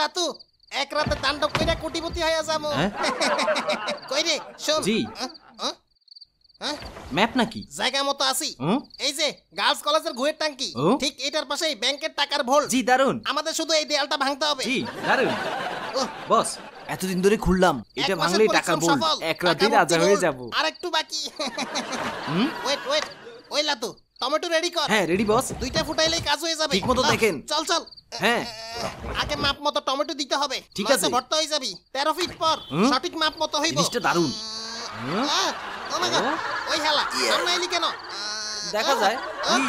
লাতু এক রাতে তাণ্ডব কইরা কোটিপতি হয়ে যাবো। কই রে শোন। জি ম্যাপ নাকি? জায়গা মতো আছি। এই যে গার্লস কলেজের ঘুয়ের ট্যাঙ্কি, ঠিক এটার পাশেই ব্যাংকের টাকার ভোল্ট। জি দারুন। আমাদের শুধু এই দেয়ালটা ভাঙতে হবে। জি দারুন। বস এতদিন ধরে খুললাম, এটা ভাঙলেই টাকার ভোল্ট, এক রাতেই রাজা হয়ে যাব। আর একটু বাকি। ওয়েট ওয়েট, ওই লাতু টমেটো রেডি কর। হ্যাঁ রেডি বস। দুইটা ফুটাইলেই কাজ হয়ে যাবে। ঠিকমতো দেখেন। চল চল। হ্যাঁ আগে মাপ মতো টমেটো দিতে হবে। ঠিক আছে। ভর্তা হয়ে যাবি 13 ফিট পর। সঠিক মাপ মতো হইব। জিনিসটা দারুন। ও মাই গড, ওই হালা সামনে এলি কেন? দেখা যায়।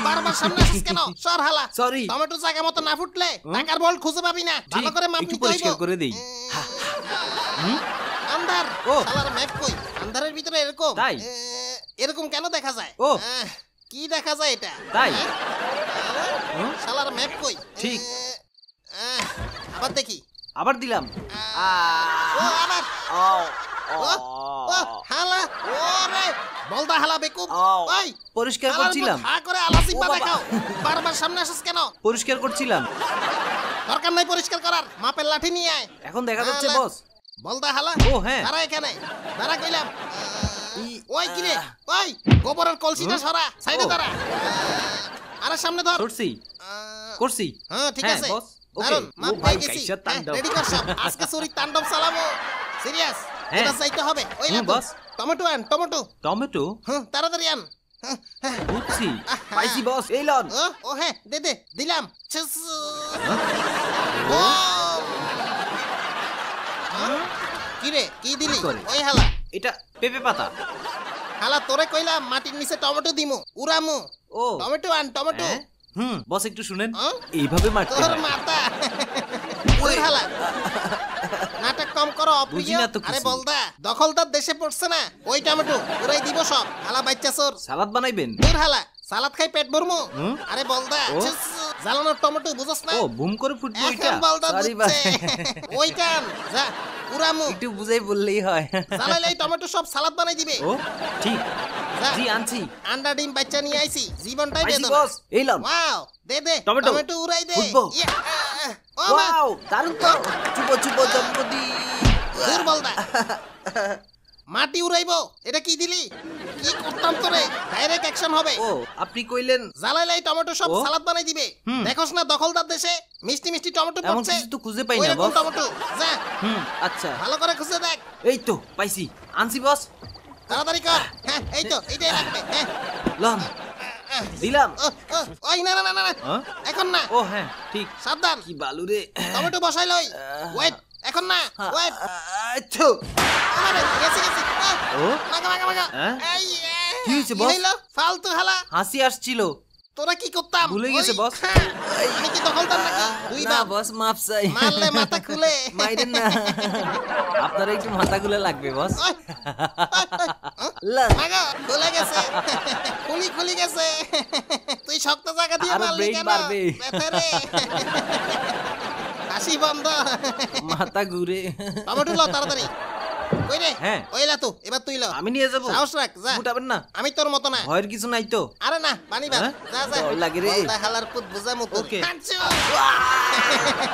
বারবার সামনে আসিস কেন? সর হালা। সরি। টমেটো জায়গা মতো না ফুটলে টাকার ভোল্ট খুঁজে পাবি না। ভালো করে মাপ একটু নিতে হইব। পরিষ্কার করে দেই। আন্ধার। ও শালার ম্যাপ কই? আন্ধারের ভিতরে এরকম। তাই? এরকম কেন দেখা যায়? ও কি দেখা যায় এটা? তাই? শালার ম্যাপ কই? ঠিক। আবার দেখি। আবার দিলাম। ও আবার। ও হালা। ওরে বলদা হালা বেকুব। ওই পরিষ্কার করছিলাম। হা করে আলা সিম্বা দেখাও। বারবার সামনে আসিস কেন? পরিষ্কার করছিলাম। দরকার নাই পরিষ্কার করার। মাপের লাঠি নিয়ে আয়। এখন দেখা যাচ্ছে বস। বলদা হালা। ও হ্যাঁ। দাঁড়া এখানে। দাঁড়া কইলাম। ওই কি রে? ওই গোবরের কলসিটা সরা। সাইডে দাঁড়া। আরে সামনে ধর। করছি। করছি। হ্যাঁ ঠিক আছে বস। ওকে। দারুন মাপ ভাই পেয়ে গেছি। কাইসা তাণ্ডব। রেডি কর সব। আজকে চুরি তাণ্ডব চালাবো। সিরিয়াস। হ্যাঁ। এবার যাইতে হবে। ওই হুম, না বস। টমেটো আন টমেটো। টমেটো? হ্যাঁ তাড়াতাড়ি আন। বুঝছি। পাইছি বস, এই লন। ও হ্যাঁ দে দে দিলাম। কি রে কি দিলি? ওই হালা। এটা পেঁপে পাতা। হালা তোরে কইলাম মাটির নিচে টমেটো দিমু উড়ামু। ও টমেটো আন টমেটো। বস একটু শুনেন, এইভাবে মারতে তোর হয়। মাথা। ওই হালা নাটক কম করো অপ্রিয়। বুঝি না তো আরে কিছু। বলদা দখলদার দেশে পড়ছে না, ওই টমেটো উড়াই দিব সব। হালা বাচ্চা চোর। সালাদ বানাইবেন? দূর হালা সালাদ খাই পেট ভরমু। আরে বলদা ও। জ্বালানোর টমেটো বুঝছ না? ও বুম করে ফুটবো এটা? এখন বলদা সরি বুঝছে। ভাই। ওই কান যা উড়ামু। একটু বুঝাই বললেই হয়। জ্বালাইলে এই টমেটো সব সালাদ বানাই দিবে। ও ঠিক। যা। জি আনছি। আন্ডা ডিম বাচ্চা নিয়ে আইছি, জীবনটাই পাইছি বেদনা। বস, এই লন। ওয়াও দে দে টমেটো। টমেটো উড়াই দে। ফুটবো। ও মা ওয়াও দারুণ তো। চুপো চুপো জম্পতি। দূর বলদা। মাটি উড়াইবো, এটা কি দিলি? কি করতাম তোরে? ডাইরেক্ট অ্যাকশন হবে। ও আপনি কইলেন জ্বালাইলে এই টমেটো সব ও। সালাদ বানাই দিবে। দেখোস না দখলদার দেশে মিষ্টি মিষ্টি টমেটো এমন পড়ছে। কিছু তো খুঁজে পাই না ওইরকম বস। টমেটো যা আচ্ছা। ভালো করে খুঁজে দেখ। এই তো পাইছি, আনছি বস। তাড়াতাড়ি কর। হ্যাঁ এই তো এইটাই লাগবে। হ্যাঁ লন দিলাম। ওই না না না না এখন না। ও হ্যাঁ ঠিক। সাবধান। কি বালু রে। টমেটো বসাই লই। ওয়েট এখন না। ওয়েট আচ্ছা। আমারে গেছি গেছি। ও মাগা মাগা মাগা। এই কি হইছে বস? হইলো ফালতু হালা। হাসি আসছিল। তোরা কি করতাম? ভুলে গেছে বস। আমি কি দখলদার নাকি? দুই না বাপ বস মাফ চাই। মারলে মাথা খুলে। মাইরেন না। আপনার একটু মাথা খুলে লাগবে বস। মাগা খুলে গেছে। খুলি গেছে। তুই শক্ত জায়গা দিয়ে আরো মারলি ব্রেইন কেন? বাড়বে। ব্যথা রে। হাসি বন্ধ। মাথা ঘুরে। টমেটো ল তাড়াতাড়ি। কই রে? হ্যাঁ। ওই লা তো এবার তুই ল। আমি নিয়ে যাবো। সাহস রাখ যা। উঠাবেন না। আমি তোর মত না। ভয়ের কিছু নাই তো? আরে না পানি ভাত। যা যা। ডর লাগে রে। বলদা হালার পুত বুঝা মতো। ওকে। হাঁচু।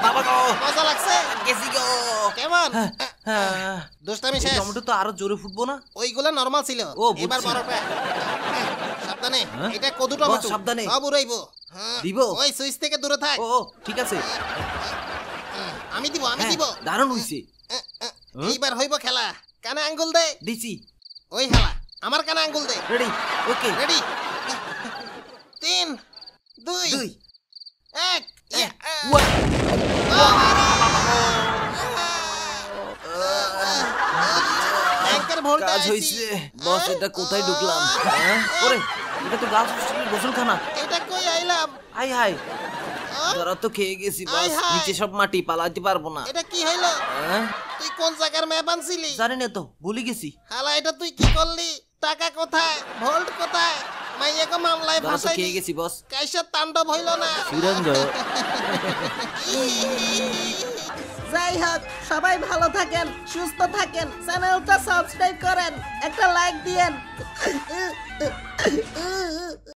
বাবা গো। মজা লাগছে? গেছি গো। কেমন? দুষ্টামি শেষ। টমেটো তো আরো জোরে ফুটবো না? ওইগুলো নরমাল ছিল। ও, বুঝছি। এবার বড়টা। সাবধানে। হ্যাঁ? এটা কদু বস, টমেটো। সাবধানে। সব উড়াইবো। হ্যাঁ। দিব? ওই সুইচ থেকে দূরে থাক। ও ঠিক আছে। আমি দিব আমি হ্যাঁ, দিব। দারুণ হইছে। এইবার হইব খেলা। কানে আঙ্গুল দে। দিছি। ওই হালা আমার কানে আঙ্গুল দে। রেডি। ওকে। রেডি 3 2 দুই। 1 ব্যাংকের ভোল্টে কাজ হইছে। বস এটা কোথায় ঢুকলাম? ওরে এটা তো গার্লস হোস্টেলের গোসলখানা। এটা কই আইলাম? High high. ধরা তো খেয়ে গেছি বস। আয় হায়। নিচে সব মাটি, পালাতে পারবো না। এটা কি হইলো? তুই কোন জায়গার ম্যাপ আনছিলি? জানি না তো, ভুলে গেছি। হালা এটা তুই কি করলি? টাকা কোথায়? ভোল্ট কোথায়? মাইয়াকে মামলায় ধরা তো ফাঁসাইলি। খেয়ে গেছি বস। কাইসার তাণ্ডব হইল না। সুরঙ্গ। যাই হোক সবাই ভালো থাকেন, সুস্থ থাকেন, চ্যানেলটা সাবস্ক্রাইব করেন, একটা লাইক দিয়েন।